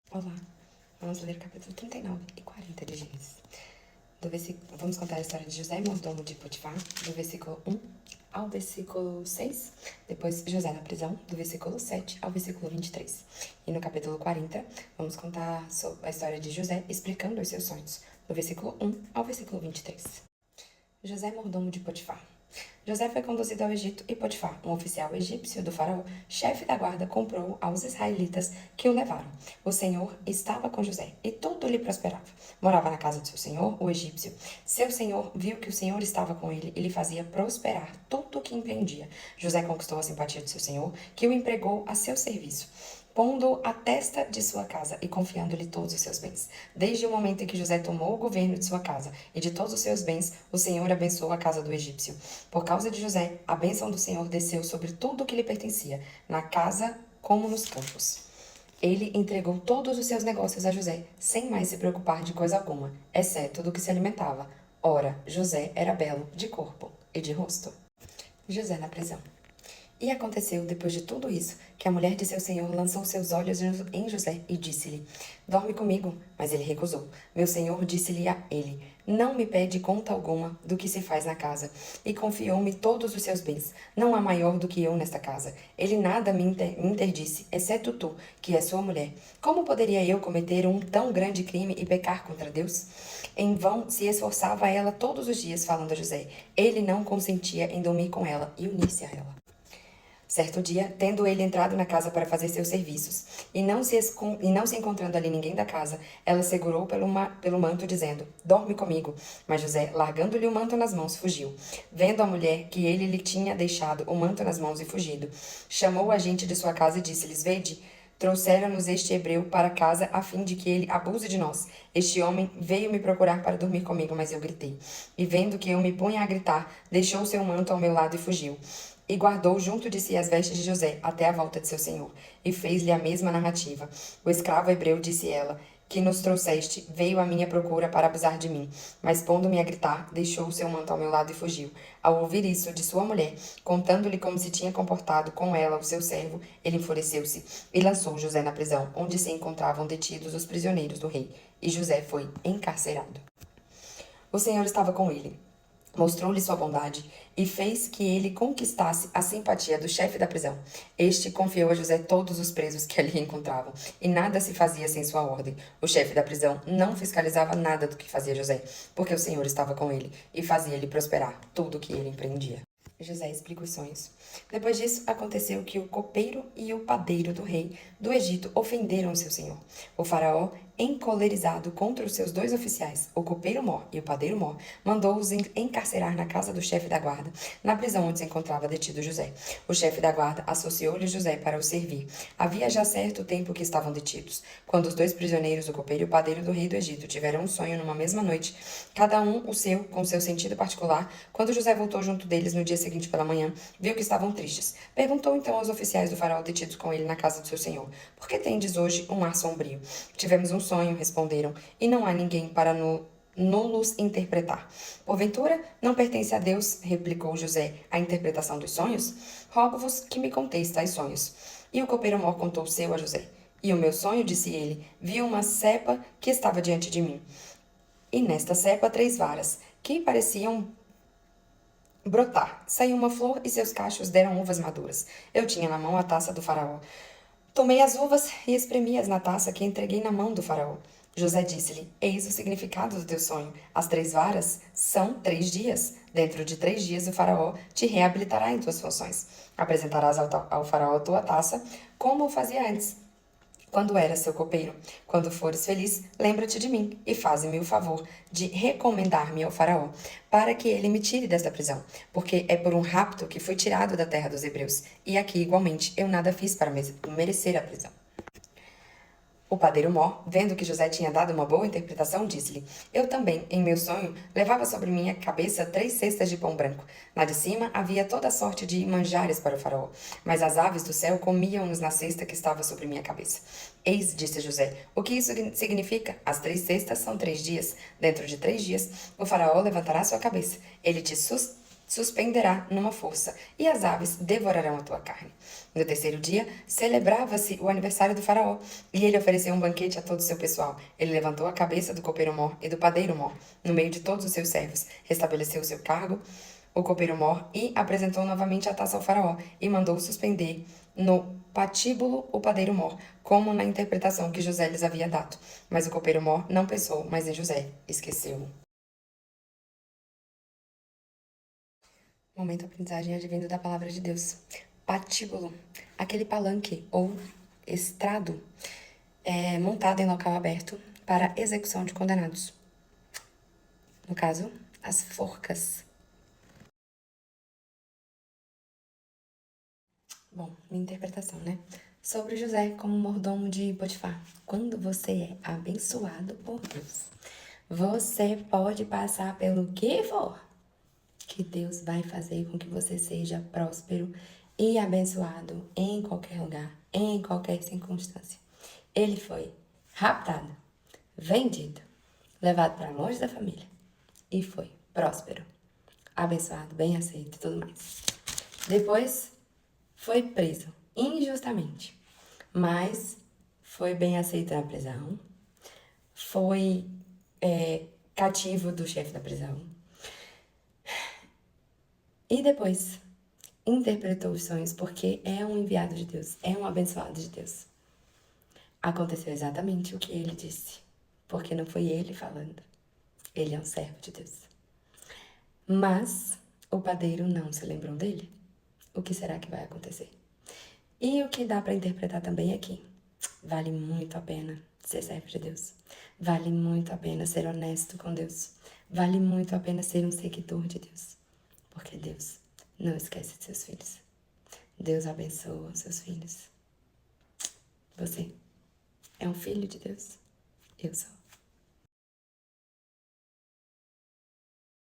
Olá, vamos ler o capítulo 39 e 40 de Gênesis. Vamos contar a história de José, mordomo de Potifar, do versículo 1 ao versículo 6. Depois, José na prisão, do versículo 7 ao versículo 23. E no capítulo 40, vamos contar a história de José explicando os seus sonhos, do versículo 1 ao versículo 23. José, mordomo de Potifar. José foi conduzido ao Egito e Potifar, um oficial egípcio do faraó, chefe da guarda, comprou aos israelitas que o levaram. O Senhor estava com José e tudo lhe prosperava. Morava na casa de seu senhor, o egípcio. Seu senhor viu que o Senhor estava com ele e lhe fazia prosperar tudo o que empreendia. José conquistou a simpatia de seu senhor, que o empregou a seu serviço, pondo-o à testa de sua casa e confiando-lhe todos os seus bens. Desde o momento em que José tomou o governo de sua casa e de todos os seus bens, o Senhor abençoou a casa do egípcio. Por causa de José, a bênção do Senhor desceu sobre tudo o que lhe pertencia, na casa como nos campos. Ele entregou todos os seus negócios a José, sem mais se preocupar de coisa alguma, exceto do que se alimentava. Ora, José era belo de corpo e de rosto. José na prisão. E aconteceu, depois de tudo isso, que a mulher de seu senhor lançou seus olhos em José e disse-lhe: Dorme comigo. Mas ele recusou. Meu senhor disse-lhe a ele: Não me pede conta alguma do que se faz na casa. E confiou-me todos os seus bens. Não há maior do que eu nesta casa. Ele nada me interdisse, exceto tu, que és sua mulher. Como poderia eu cometer um tão grande crime e pecar contra Deus? Em vão se esforçava ela todos os dias, falando a José. Ele não consentia em dormir com ela e unir-se a ela. Certo dia, tendo ele entrado na casa para fazer seus serviços, e não se encontrando ali ninguém da casa, ela segurou pelo manto, dizendo: Dorme comigo. Mas José, largando-lhe o manto nas mãos, fugiu. Vendo a mulher que ele lhe tinha deixado o manto nas mãos e fugido, chamou a gente de sua casa e disse-lhes: Vede, trouxeram-nos este hebreu para casa a fim de que ele abuse de nós. Este homem veio me procurar para dormir comigo, mas eu gritei. E vendo que eu me punha a gritar, deixou seu manto ao meu lado e fugiu. E guardou junto de si as vestes de José até a volta de seu senhor, e fez-lhe a mesma narrativa. O escravo hebreu disse ela: Que nos trouxeste, veio à minha procura para abusar de mim. Mas pondo-me a gritar, deixou o seu manto ao meu lado e fugiu. Ao ouvir isso de sua mulher, contando-lhe como se tinha comportado com ela o seu servo, ele enfureceu-se e lançou José na prisão, onde se encontravam detidos os prisioneiros do rei. E José foi encarcerado. O Senhor estava com ele, mostrou-lhe sua bondade e fez que ele conquistasse a simpatia do chefe da prisão. Este confiou a José todos os presos que ali encontravam, e nada se fazia sem sua ordem. O chefe da prisão não fiscalizava nada do que fazia José, porque o Senhor estava com ele e fazia-lhe prosperar tudo o que ele empreendia. José explica os sonhos. Depois disso, aconteceu que o copeiro e o padeiro do rei do Egito ofenderam seu senhor. O faraó, encolerizado contra os seus dois oficiais, o copeiro Mor e o padeiro Mor, mandou-os encarcerar na casa do chefe da guarda, na prisão onde se encontrava detido José. O chefe da guarda associou-lhe José para o servir. Havia já certo tempo que estavam detidos. Quando os dois prisioneiros, o copeiro e o padeiro do rei do Egito, tiveram um sonho numa mesma noite, cada um o seu, com seu sentido particular, quando José voltou junto deles no dia seguinte pela manhã, viu que estavam tristes. Perguntou então aos oficiais do faraó detidos com ele na casa do seu senhor: Por que tendes hoje um ar sombrio? Tivemos um sonho, responderam, e não há ninguém para nos interpretar. Porventura, não pertence a Deus, replicou José, a interpretação dos sonhos? Rogo-vos que me conteis tais sonhos. E o copeiro Mor contou o seu a José. E o meu sonho, disse ele, vi uma cepa que estava diante de mim. E nesta cepa 3 varas, que pareciam brotar. Saiu uma flor e seus cachos deram uvas maduras. Eu tinha na mão a taça do faraó. Tomei as uvas e espremi-as na taça que entreguei na mão do faraó. José disse-lhe: Eis o significado do teu sonho. As 3 varas são 3 dias. Dentro de 3 dias o faraó te reabilitará em tuas funções. Apresentarás ao faraó a tua taça, como o fazia antes, quando era seu copeiro. Quando fores feliz, lembra-te de mim e faze-me o favor de recomendar-me ao faraó, para que ele me tire desta prisão, porque é por um rapto que fui tirado da terra dos hebreus, e aqui igualmente eu nada fiz para merecer a prisão. O padeiro Mor, vendo que José tinha dado uma boa interpretação, disse-lhe: Eu também, em meu sonho, levava sobre minha cabeça 3 cestas de pão branco. Lá de cima havia toda sorte de manjares para o faraó, mas as aves do céu comiam-nos na cesta que estava sobre minha cabeça. Eis, disse José, o que isso significa? As 3 cestas são 3 dias. Dentro de 3 dias, o faraó levantará sua cabeça. Ele te suspenderá numa força, e as aves devorarão a tua carne. No terceiro dia, celebrava-se o aniversário do faraó, e ele ofereceu um banquete a todo o seu pessoal. Ele levantou a cabeça do copeiro-mor e do padeiro-mor, no meio de todos os seus servos, restabeleceu o seu cargo, o copeiro-mor, e apresentou novamente a taça ao faraó, e mandou suspender no patíbulo o padeiro-mor, como na interpretação que José lhes havia dado. Mas o copeiro-mor não pensou mais em José, esqueceu-o. Momento aprendizagem advindo da palavra de Deus. Patíbulo, aquele palanque ou estrado montado em local aberto para execução de condenados. No caso, as forcas. Bom, minha interpretação, né? Sobre José como mordomo de Potifar. Quando você é abençoado por Deus, você pode passar pelo que for, que Deus vai fazer com que você seja próspero e abençoado em qualquer lugar, em qualquer circunstância. Ele foi raptado, vendido, levado para longe da família e foi próspero, abençoado, bem aceito e tudo mais. Depois foi preso injustamente, mas foi bem aceito na prisão, foi cativo do chefe da prisão e depois interpretou os sonhos porque é um enviado de Deus, é um abençoado de Deus. Aconteceu exatamente o que ele disse, porque não foi ele falando, ele é um servo de Deus. Mas o padeiro não se lembrou dele. O que será que vai acontecer? E o que dá para interpretar também aqui? Vale muito a pena ser servo de Deus. Vale muito a pena ser honesto com Deus. Vale muito a pena ser um seguidor de Deus. Porque Deus não esquece de seus filhos. Deus abençoa os seus filhos. Você é um filho de Deus? Eu sou.